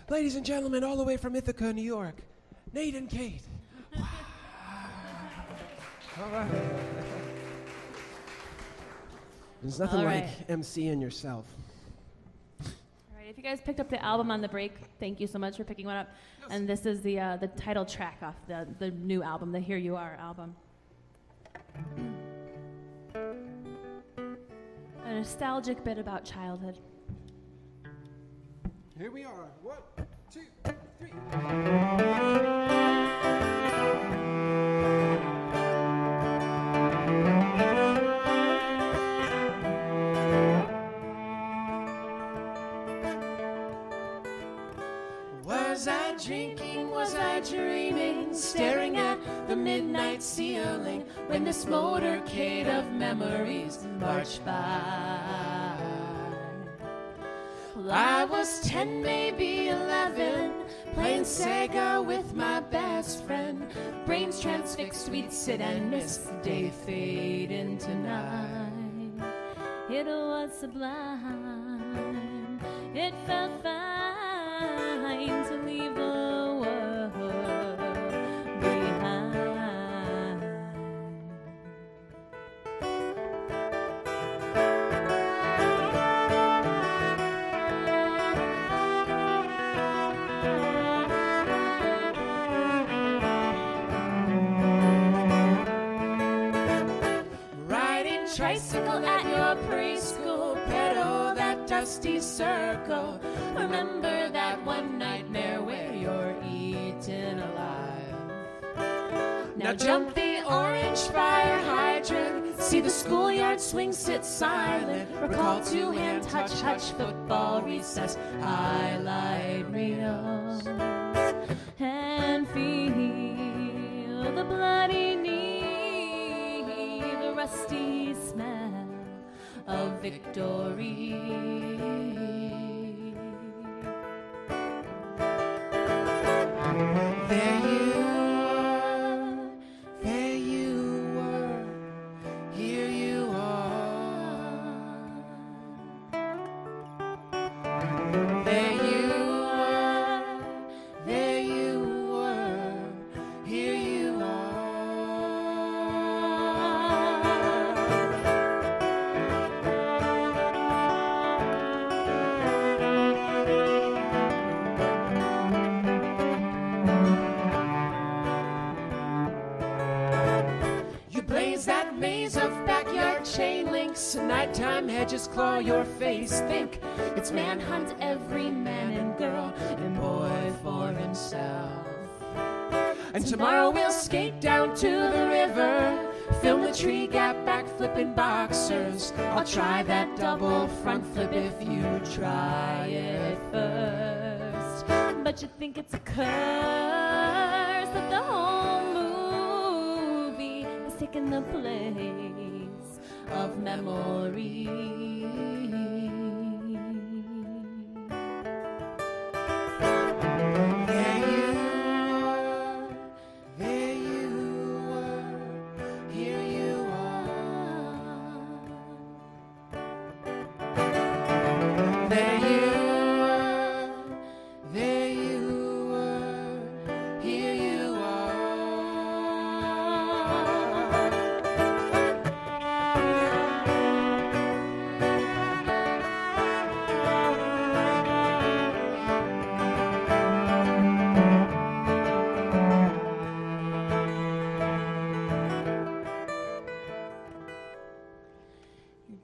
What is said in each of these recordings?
Ladies and gentlemen, all the way from Ithaca, New York, Nate and Kate. Wow. All right. There's nothing like MCing yourself. All right, if you guys picked up the album on the break, thank you so much for picking one up. Yes. And this is the title track off the new album, the Here You Are album. A nostalgic bit about childhood. Here we are. 1, 2, 3. Was I drinking? Was I dreaming? Staring at the midnight ceiling when this motorcade of memories marched by. Well, I was 10, maybe 11, playing Sega with my best friend. Brains transfixed, we'd sit and miss the day fade into night. It was sublime. It felt fine to leave the world behind. Riding tricycle at your preschool, pedal that dusty circle. Remember that one nightmare where you're eaten alive. Now jump the orange fire hydrant, see the schoolyard swing sit silent. Recall two-hand touch football recess highlight reels, And feel the bloody knee, the rusty smell of victory. There you were, here you are. There you were, here you are. That maze of backyard chain links, nighttime hedges claw your face. Think it's manhunt, every man and girl and boy for himself. And tomorrow we'll skate down to the river, film the tree gap, back flipping boxers. I'll try that double front flip if you try it first. But you think it's a curse that the whole movie is taking the place of memory.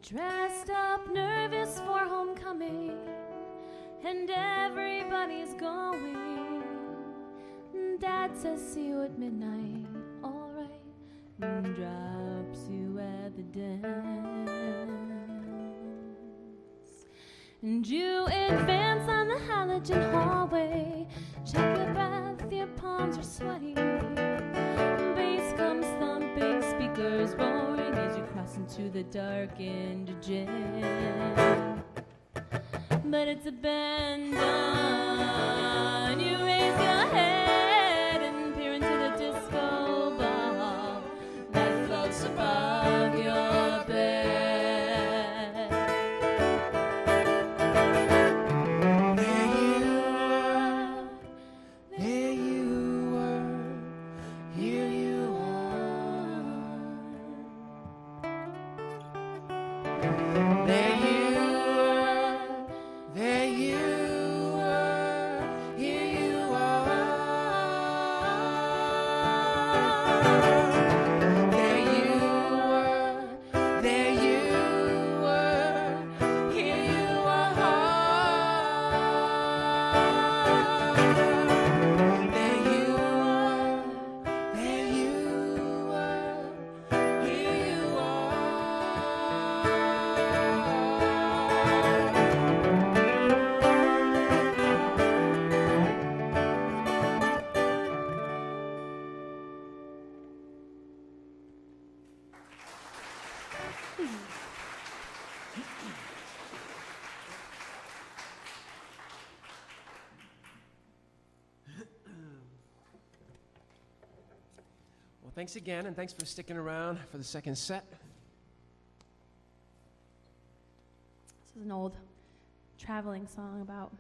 Dressed up, nervous for homecoming, and everybody's going. Dad says see you at midnight, alright, and drops you at the dance. And you advance on the halogen hallway, check your breath, your palms are sweaty. Bass comes thumping, speakers roaring as you cross into the darkened gym. But it's abandoned. You raise your head and peer into the disco ball that floats above your bed. There you are. Well, thanks again, and thanks for sticking around for the second set. This is an old traveling song about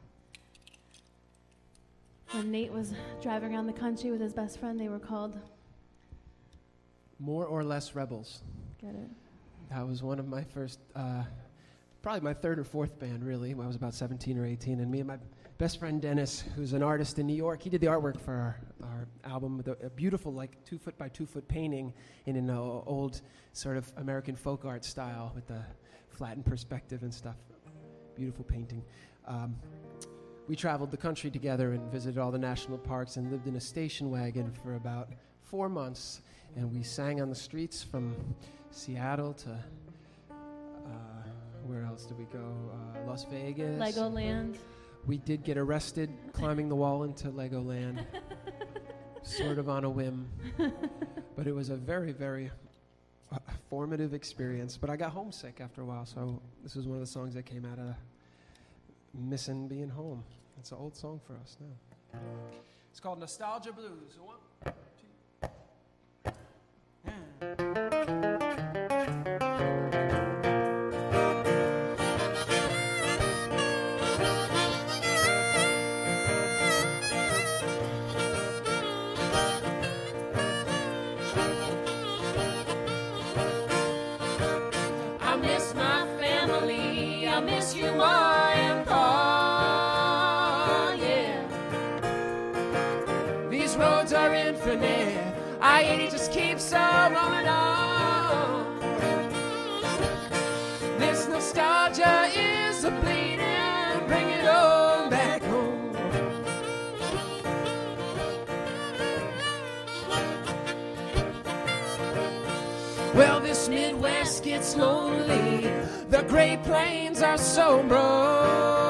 when Nate was driving around the country with his best friend. They were called More or Less Rebels. Get it? That was one of my first, probably my third or fourth band, really, when I was about 17 or 18. And me and my best friend Dennis, who's an artist in New York, he did the artwork for our album with a beautiful, like, 2-foot by 2-foot painting in an old sort of American folk art style with the flattened perspective and stuff. Beautiful painting. We traveled the country together and visited all the national parks and lived in a station wagon for about 4 months. And we sang on the streets from Seattle to, where else did we go? Las Vegas. Legoland. We did get arrested climbing the wall into Legoland, sort of on a whim. But it was a very, very formative experience. But I got homesick after a while, so this was one of the songs that came out of missing being home. It's an old song for us now. It's called Nostalgia Blues. 1, 2. I miss my family, I miss you, Ma and Pa, yeah. These roads are infinite, I-80 just keeps on rolling on. This nostalgia is a bleeding, bring it on back home. Well, this Midwest gets lonely, the Great Plains are so broad.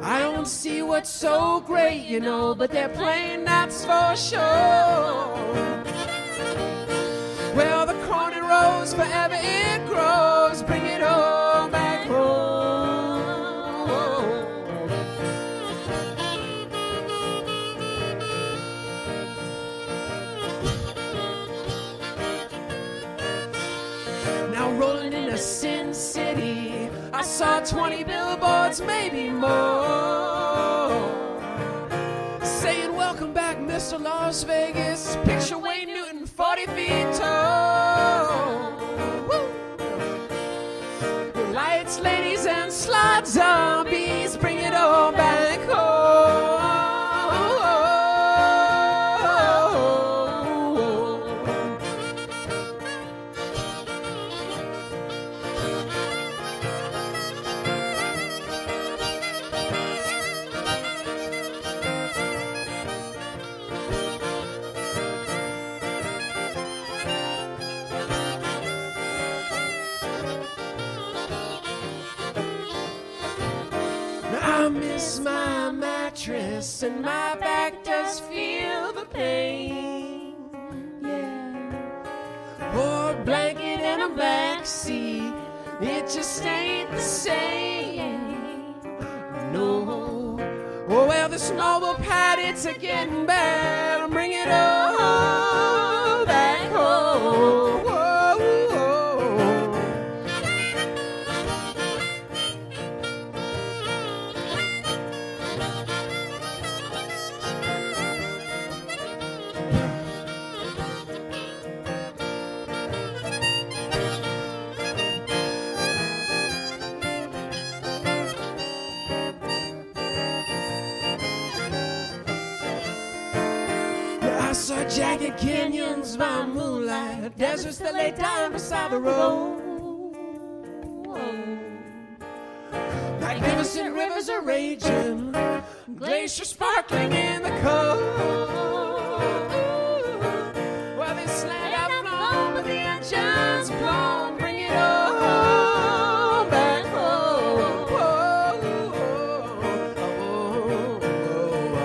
I don't see what's so great, you know, but they're plain, that's for sure. Well, the corn and rose, forever it grows, bring it all back home. Now rolling into Sin City, I saw 20 billboards, maybe more, saying welcome back Mr. Las Vegas, picture Wayne Newton 40 feet tall. Woo! Lights, ladies, and slot zombies, bring it all back home. I miss my mattress and my back does feel the pain. Yeah. Or a blanket in a backseat, it just ain't the same. No. Oh well, this noble pad, it's a getting bad. Bring it all back home. Whoa, whoa. I saw jagged canyons by moonlight, deserts that lay down beside the road. Magnificent rivers are raging, glaciers sparkling in the cold. Well, this land I've flown, but the engine's blown. Bring it all back home. Whoa, whoa, whoa, whoa.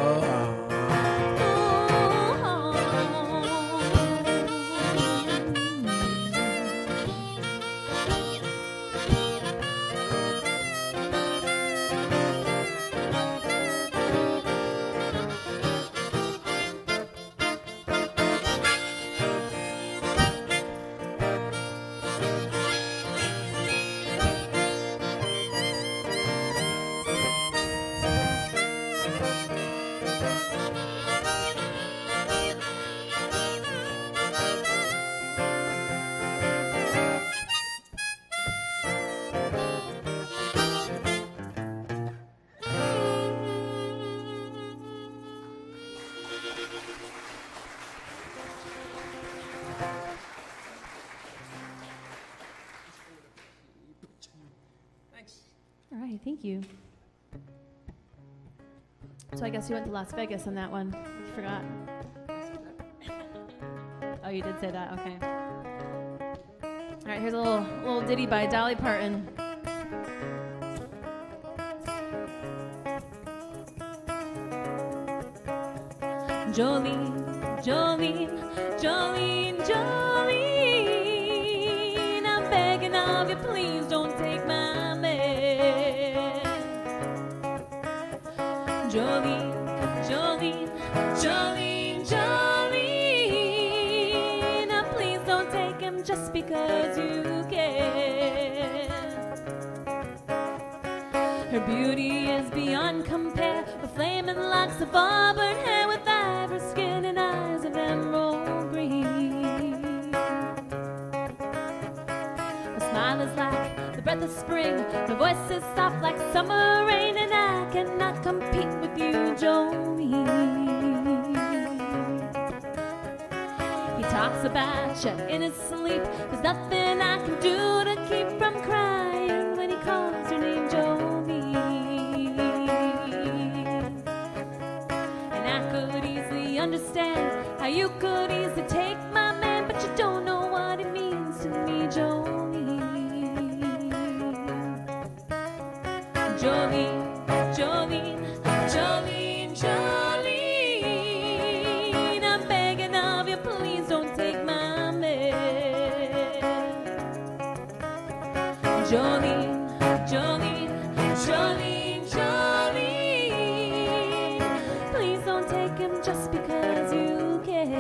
Thank you. So I guess you went to Las Vegas on that one. You forgot. Oh, you did say that. Okay. All right, here's a little ditty by Dolly Parton. Jolene, Jolene, Jolene, Jolene, I'm begging of you, please don't take my man. Jolene, Jolene, Jolene, Jolene, now please don't take him just because you can. Her beauty is beyond compare, with flaming locks of auburn hair, with ivory skin and eyes of emerald green. Her smile is like the breath of spring, her voice is soft like summer rain, and I cannot compete with you, Jolene. He talks about you in his sleep, there's nothing I can do to keep from crying when he calls your name, Jolene. Understand how you could easily take my man, but you don't know what it means to me, Jolene. Jolene, Jolene, Jolene, Jolene, I'm begging of you, please don't take my man. Jolene, Jolene, Jolene, Jolene, please don't take him just because you can.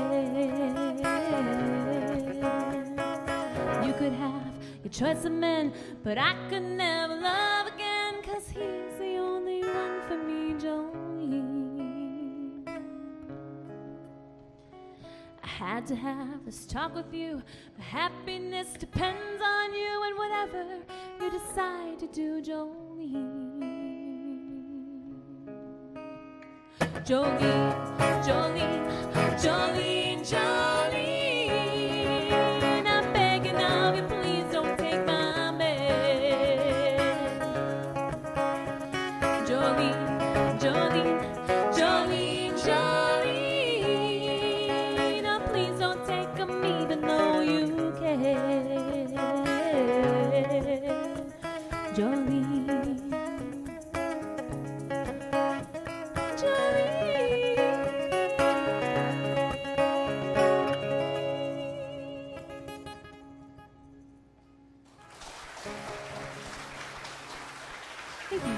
You could have your choice of men, but I could never love again, 'cause he's the only one for me, Jolene. I had to have this talk with you. My happiness depends on you, and whatever you decide to do, Jolene. Jolene, Jolene, Jolene, Jolene, I'm begging of you, please don't take my man. Jolene, Jolene, Jolene, Jolene, now please don't take him even though you can. Jolene. Thank you.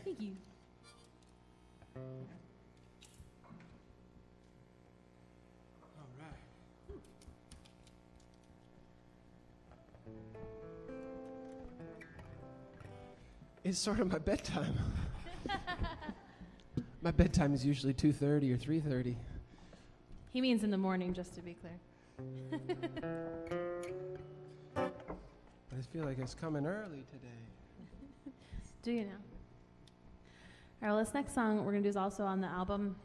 Thank you. All right. It's sort of my bedtime. My bedtime is usually 2:30 or 3:30. He means in the morning, just to be clear. But I feel like it's coming early today. Do you now? All right, well, this next song we're going to do is also on the album.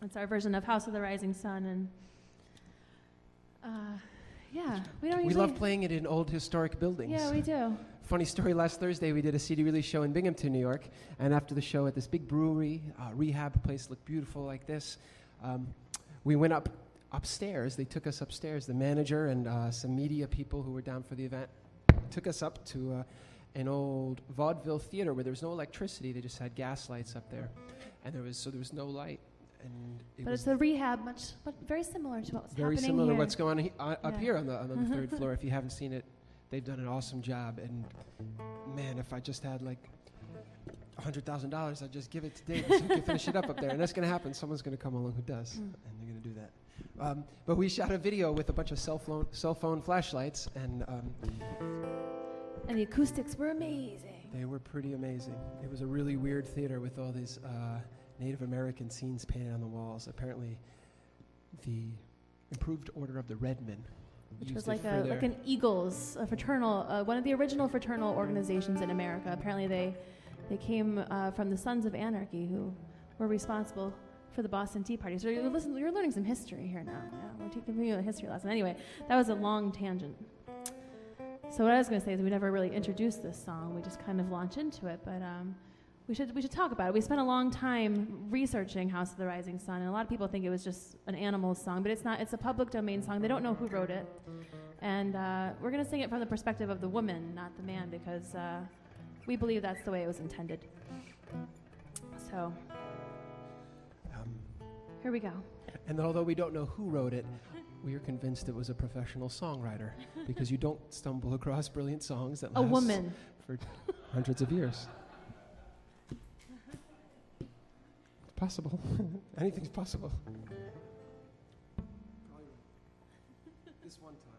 It's our version of House of the Rising Sun, and yeah, we don't usually... We love playing it in old historic buildings. Yeah, we do. Funny story, last Thursday we did a CD release show in Binghamton, New York, and after the show at this big brewery, rehab place looked beautiful like this, we went upstairs. They took us upstairs. The manager and some media people who were down for the event took us up to an old vaudeville theater where there was no electricity. They just had gas lights up there, and there was no light. And but it's a rehab, but very similar to what was very happening similar here. to what's going on up here on the third floor. If you haven't seen it, they've done an awesome job. And man, if I just had like $100,000, I'd just give it to David so he can finish it up there. And that's going to happen. Someone's going to come along who does, and they're going to do that. But we shot a video with a bunch of cell phone flashlights, and the acoustics were amazing. They were pretty amazing. It was a really weird theater with all these Native American scenes painted on the walls. Apparently, the Improved Order of the Redmen, which was like an Eagles, a fraternal, one of the original fraternal organizations in America. Apparently, they came from the Sons of Anarchy, who were responsible for the Boston Tea Party. So you're learning some history here now. Yeah, we're taking you a history lesson. Anyway, that was a long tangent. So what I was going to say is we never really introduced this song. We just kind of launch into it, but we should talk about it. We spent a long time researching House of the Rising Sun, and a lot of people think it was just an Animals song, but it's not. It's a public domain song. They don't know who wrote it, and we're going to sing it from the perspective of the woman, not the man, because we believe that's the way it was intended. So here we go. And then although we don't know who wrote it, we are convinced it was a professional songwriter, because you don't stumble across brilliant songs that last woman for hundreds of years. It's possible. Anything's possible. This one time.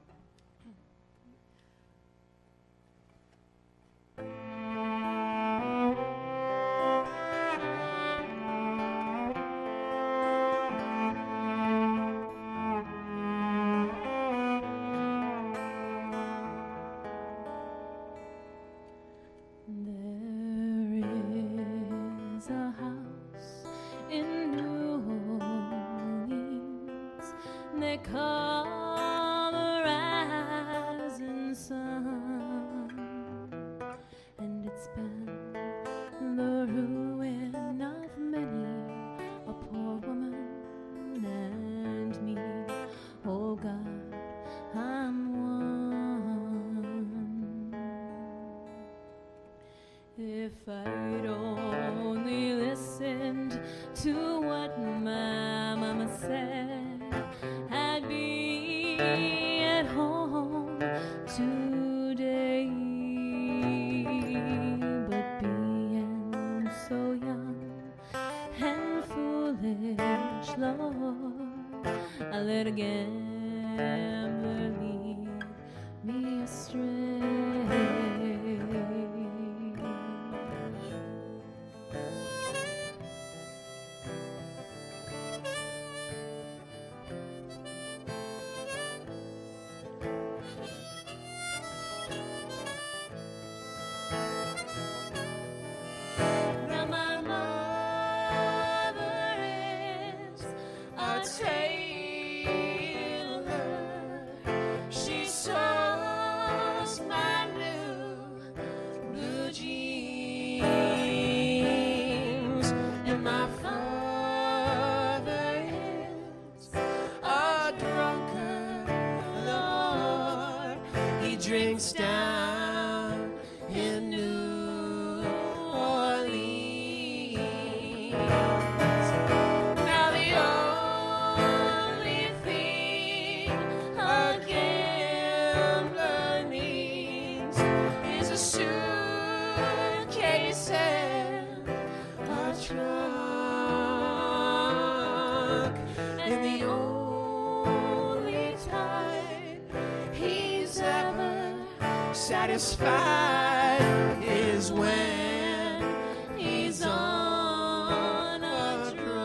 Drinks down in New Orleans. Now the only thing a gambler needs is a suitcase and a trunk, and the only time he's ever satisfied is when he's on a drum.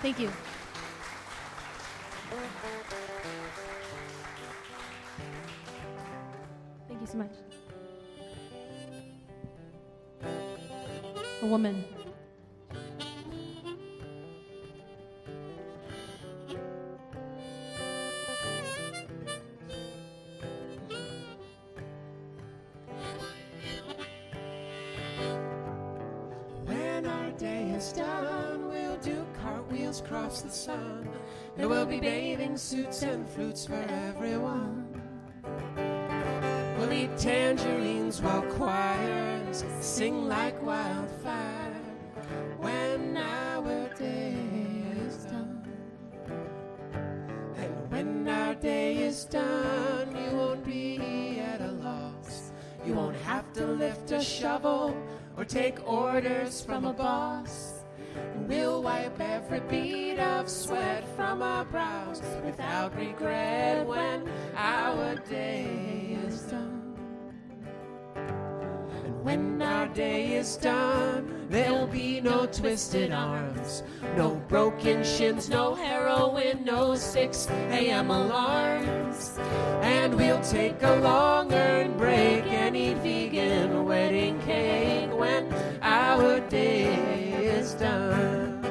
Thank you. Thank you so much. A woman. When our day is done, we'll do cartwheels across the sun. There will be bathing suits and flutes for everyone. We'll eat tangerines while choirs sing like wildfire. When our day is done, and when our day is done, you won't be at a loss. You won't have to lift a shovel or take orders from a boss. And we'll wipe every bead of sweat from our brows without regret when our day is done. And when our day is done, there'll be no twisted arms, no broken shins, no heroin, no 6 a.m. alarms. And we'll take a long-earned break and eat vegan wedding cake when our day is done.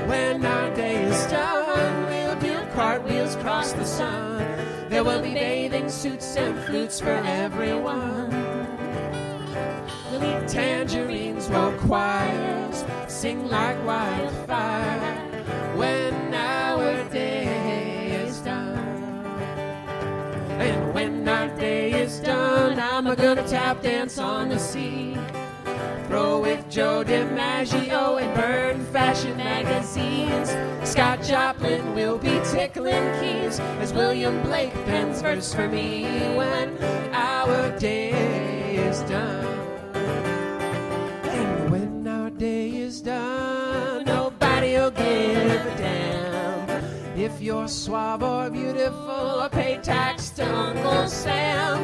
When our day is done, we'll do cartwheels across the sun. There will be bathing suits and flutes for everyone. We'll eat tangerines while choirs sing like wildfire. When our day is done, and when our day is done, I'm gonna tap dance on the sea, throw with Joe DiMaggio and burn fashion magazines. Scott Joplin will be tickling keys as William Blake pens verse for me. When our day is done, and when our day is done, nobody'll give a damn if you're suave or beautiful or pay tax to Uncle Sam.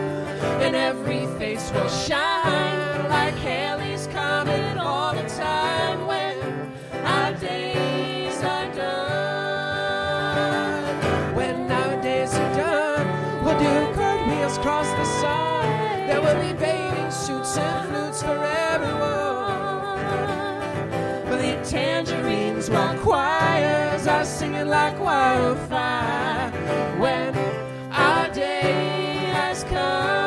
And every face will shine like Halley's Comet all the time when our days are done. When our days are done, we'll do cartwheels across the sun. There will be bathing suits and flutes for everyone. We'll eat tangerines while choirs are singing like wildfire. When our day has come.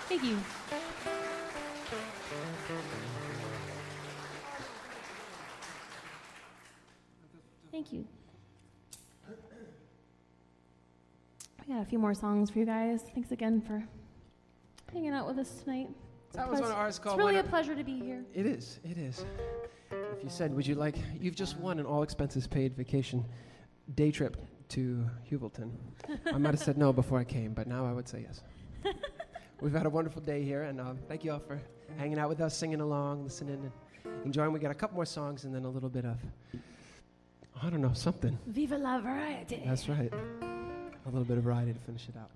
Thank you. Thank you. We got a few more songs for you guys. Thanks again for hanging out with us tonight. That was one of ours called It's really a Winter. pleasure to be here. It is. It is. If you said, would you like, you've just won an all expenses paid vacation day trip to Heuvelton. I might have said no before I came, but now I would say yes. We've had a wonderful day here, and thank you all for hanging out with us, singing along, listening, and enjoying. We got a couple more songs and then a little bit of, I don't know, something. Viva la variety. That's right. A little bit of variety to finish it out.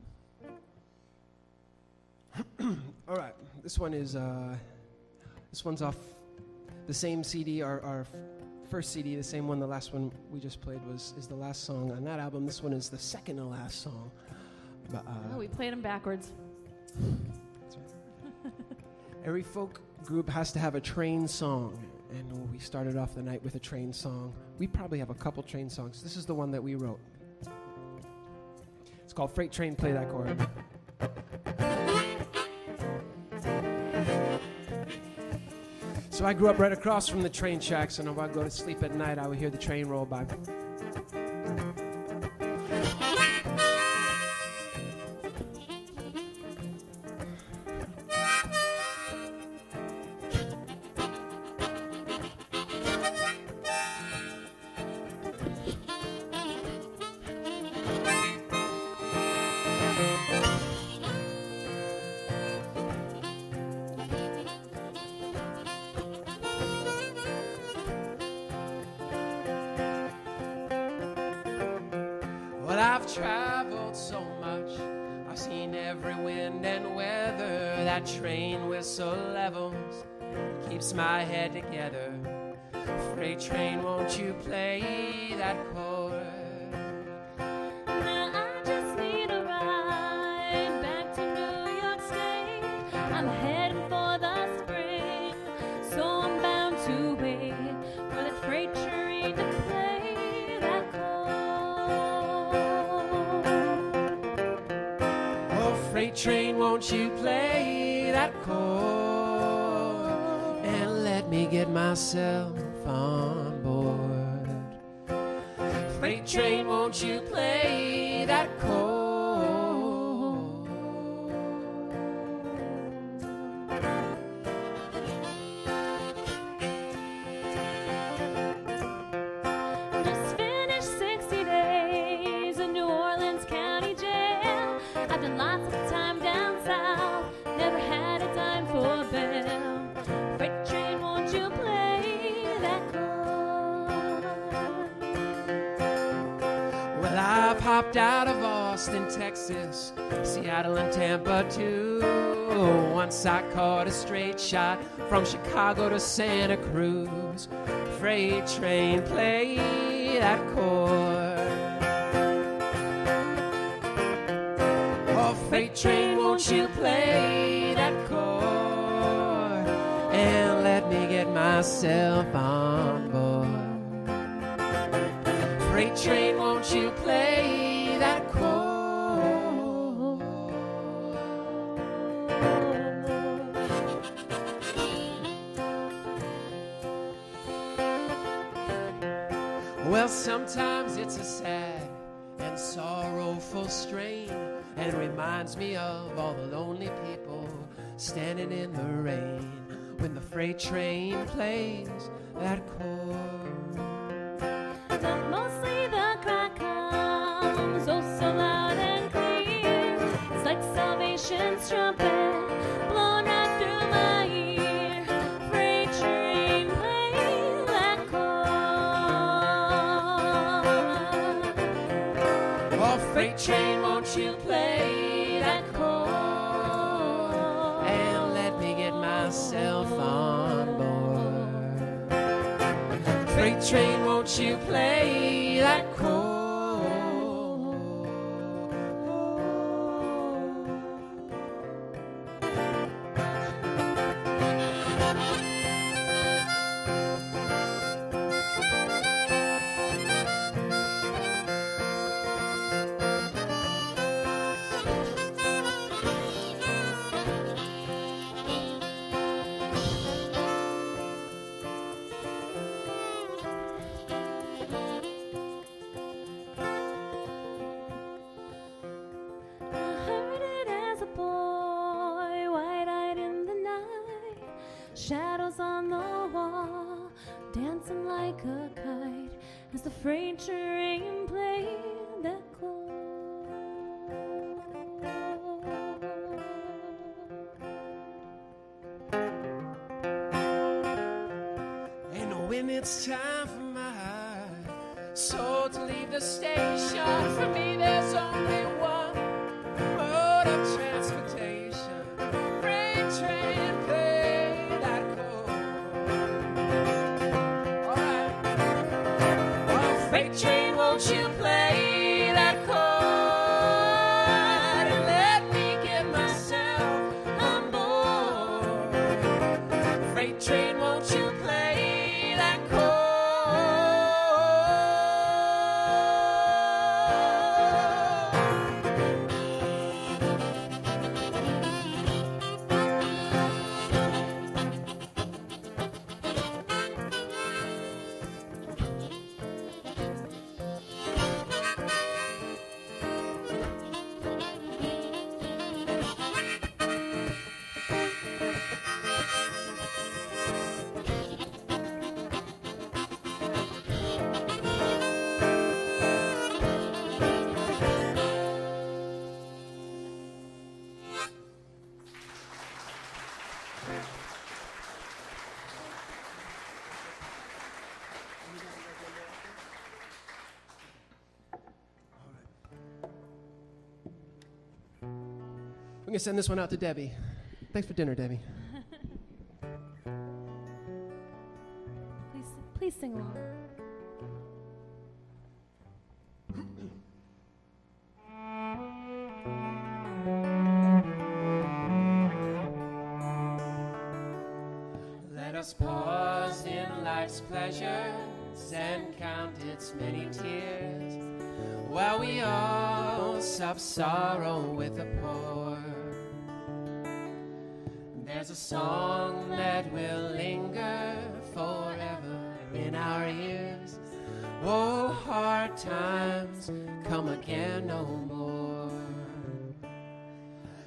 All right. This one is, this one's off the same CD, our first CD, the same one the last one we just played is the last song on that album. This one is the second to last song. But, Oh, we played them backwards. that's right. Every folk group has to have a train song, and we started off the night with a train song. We probably have a couple train songs. This is the one that we wrote. It's called Freight Train, Play That Chord. So I grew up right across from the train tracks, and if I go to sleep at night, I would hear the train roll by. Well, I've traveled so much, I've seen every wind and weather. That train whistle levels, keeps my head together. Freight train, won't you play that chord? Now I just need a ride back to New York State. I'm heading for the spring, so I'm bound to wait for the freight train to play that chord. Oh, freight train, won't you play that chord? And let me get myself on board. Freight train, won't you play that chord? Just finished 60 days in New Orleans County Jail. I've done lots of time down south, never had a dime for bail. Freight train, won't you play that chord? Well, I've hopped out of Austin, Texas, Seattle and Tampa too. Once I caught a straight shot from Chicago to Santa Cruz. Freight train, play that chord. Oh, freight train, won't you play that chord? And let me get myself on board. Freight train, won't you play that chord? Well, sometimes it's a sad and sorrowful strain, and reminds me of all the lonely people standing in the rain when the freight train plays that chord. But mostly the crack comes oh so loud and clear. It's like salvation's trumpet blown right through my ear. Freight train, play that chord. Oh, freight train, won't you play that chord? And let me get myself on board. Freight train, won't you play that chord? I heard it as a boy, wide-eyed in the night, shadows on the wall, dancing like a kite, as the freight train played that chord. And when it's time for my soul to leave the station, for me there's only one mode of transportation. Freight train, play that chord. All right. Oh, freight train, won't you play that chord? And let me get myself on board. Freight train, won't you play that chord? We're going to send this one out to Debbie. Thanks for dinner, Debbie. Please sing along. Let us pause in life's pleasures and count its many tears, while we all sup sorrow with the poor. There's a song that will linger forever in our ears. Oh, hard times come again no more.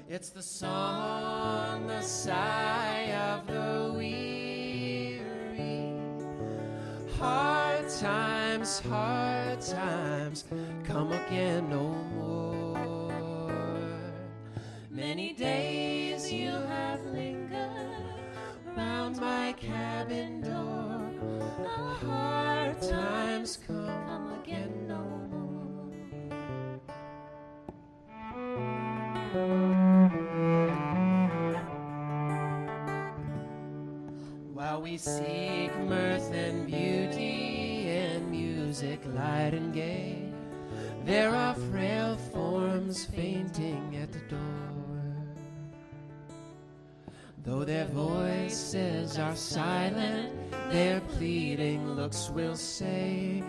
It's the song, the sigh of the weary. Hard times come again no more. Many days you have lingered round my cabin door. Hard times come again no more. While we seek mirth and beauty in music light and gay, there are frail forms fainting at the door. Though their voices are silent, their pleading looks will say,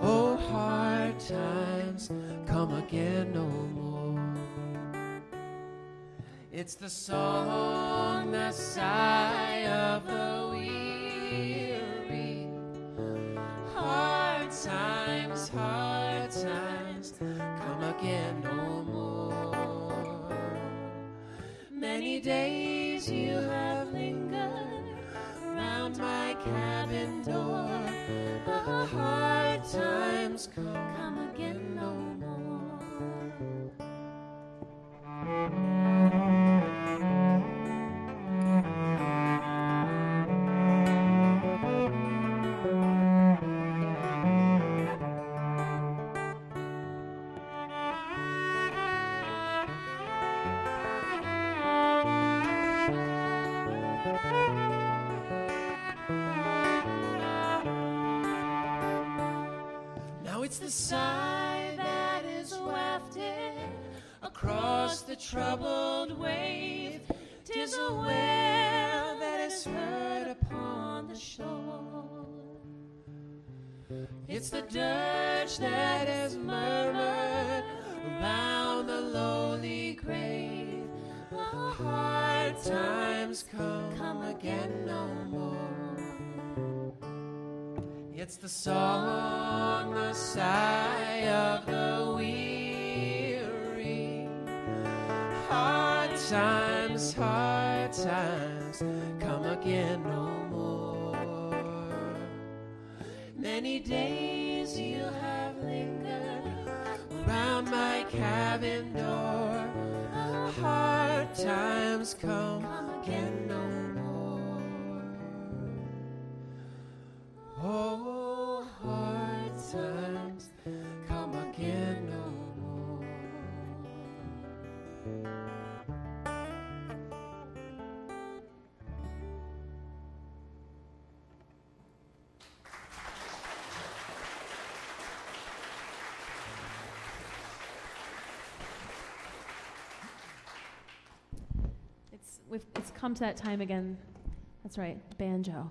oh, hard times come again no more. It's the song, the sigh of the weary. Hard times come again no more. Many days you have lingered round my cabin door. Hard times come again no more. It's the sigh that is wafted across the troubled wave. 'Tis a wail that is heard upon the shore. It's the dirge that is murmured around the lowly grave. Hard times come again no more. It's the song, the sigh of the weary. Hard times come again no more. Many days you have lingered around my cabin door. Hard times come again no more. Oh, hard times come again no more. It's come to that time again. That's right, banjo.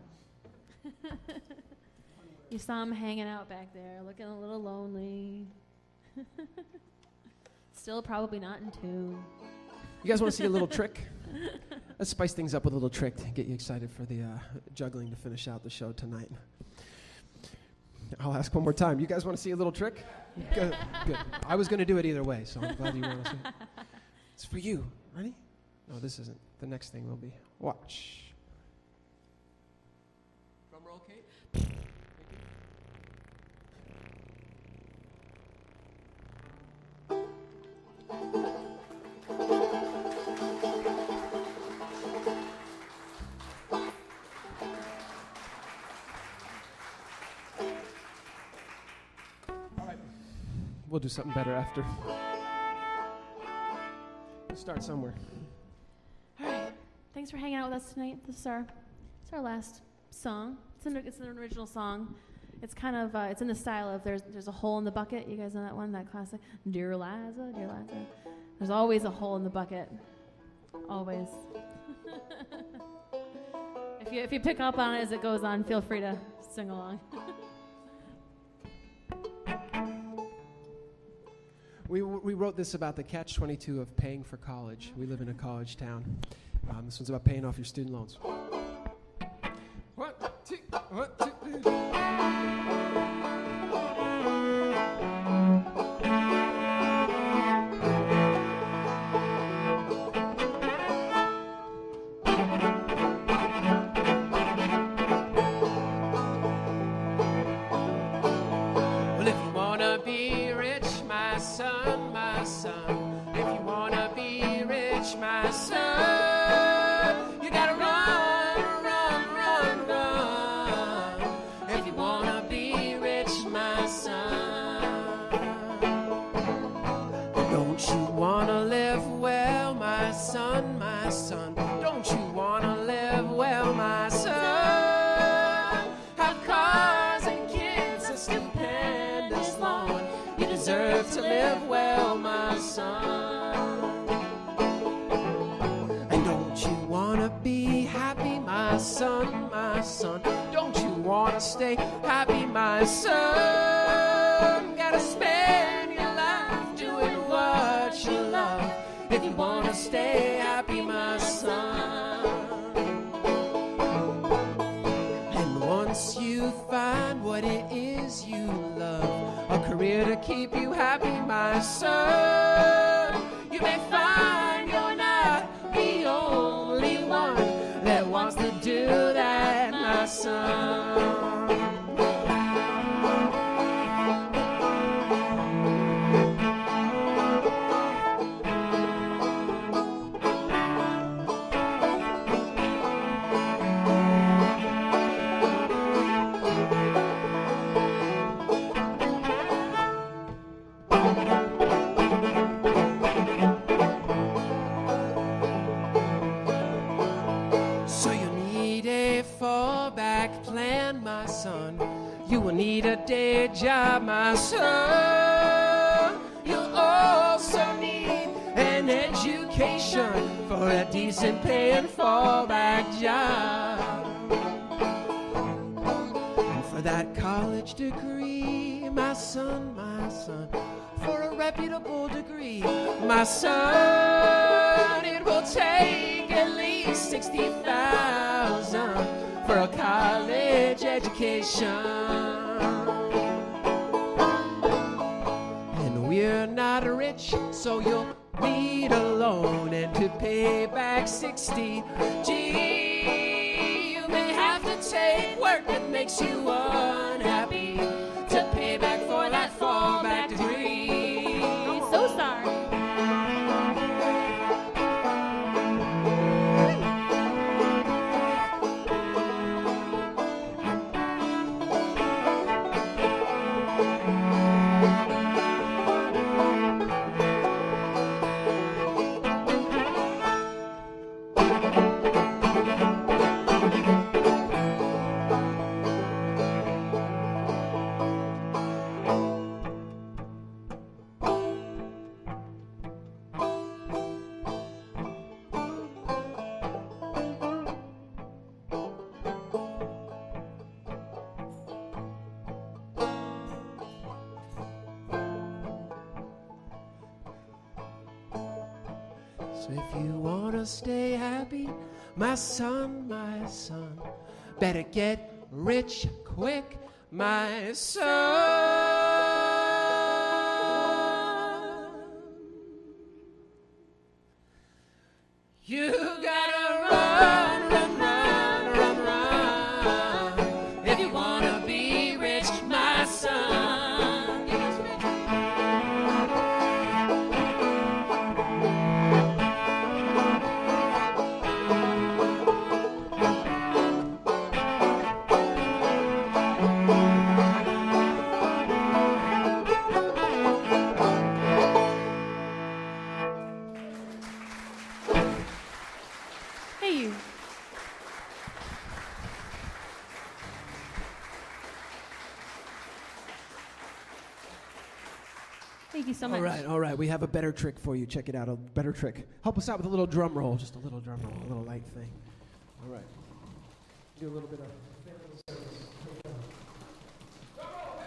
You saw him hanging out back there, looking a little lonely. Still probably not in tune. You guys want to see a little trick? Let's spice things up with a little trick to get you excited for the juggling to finish out the show tonight. I'll ask one more time. You guys want to see a little trick? Good. Good. I was going to do it either way, so I'm glad you want to see it. It's for you. Ready? No, this isn't. The next thing will be. Watch. Drum roll, Kate. All right. We'll do something better after. Start somewhere. All right. Thanks for hanging out with us tonight. This is our last song. It's an original song. It's kind of it's in the style of there's a hole in the bucket. You guys know that one, that classic. Dear Liza, dear Liza. There's always a hole in the bucket. Always. If you pick up on it as it goes on, feel free to sing along. We wrote this about the catch-22 of paying for college. We live in a college town. This one's about paying off your student loans. 1, 2, 1, 2. Well, if you wanna be rich, my son, if you wanna be rich, my son, you gotta run, run, run, run. If you wanna be rich, my son, don't you wanna live well, my son, my son? Don't you wanna live well, my son? Have cars and kids, a stupendous lawn. You deserve to live well, my son. And don't you wanna be happy, my son, my son? Don't you wanna stay happy, my son? Gotta spend your life doing what you love if you wanna stay happy, my son. And once you find what it is you love, a career to keep you happy, my son, you may find you're not the only one that wants to do that, my son. You will need a day job, my son. You'll also need an education for a decent paying fallback job. And for that college degree, my son, for a reputable degree, my son, it will take at least 60,000 for a college education. And we're not rich, so you'll need a loan, and to pay back 60, gee, you may have to take work that makes you unhappy to pay back for that fallback degree. I'm so sorry. So if you wanna stay happy, my son, better get rich quick, my son. You gotta run, run, run, run, run, if you wanna be rich, my son. Thank you so much. All right. We have a better trick for you. Check it out. A better trick. Help us out with a little drum roll. Just a little drum roll. A little light thing. All right. Do a little bit of family service. Drum roll. All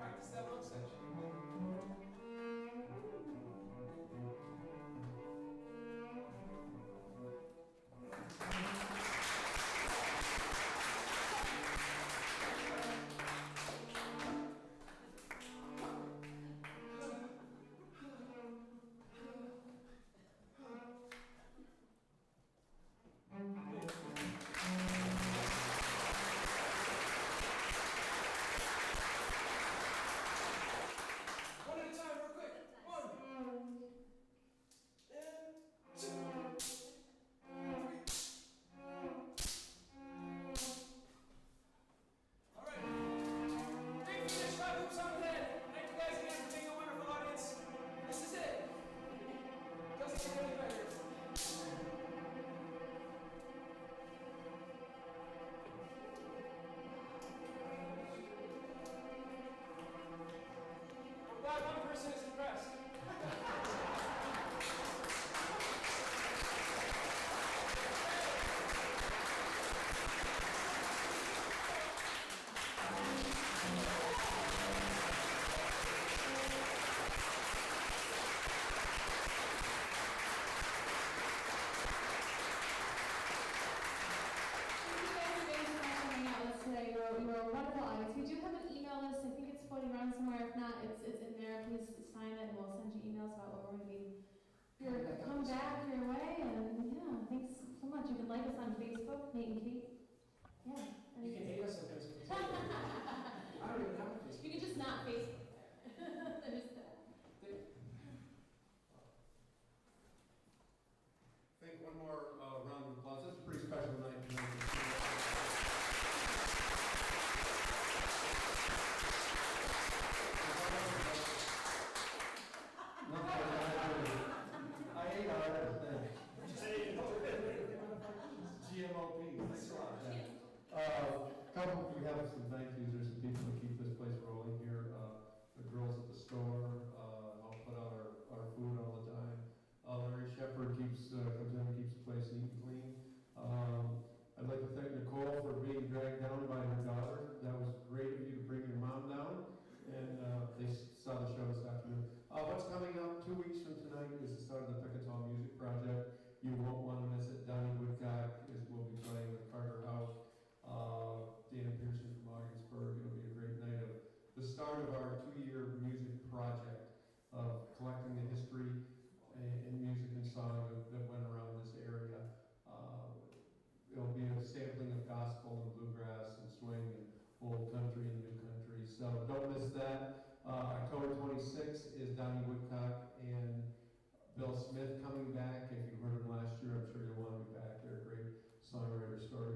right, drum roll. Come on. Dan Pearson from Augsburg. It'll be a great So don't miss that. October 26th is Donnie Woodcock and Bill Smith coming back. If you heard him last year, I'm sure you'll want to be back. They're a great songwriter, story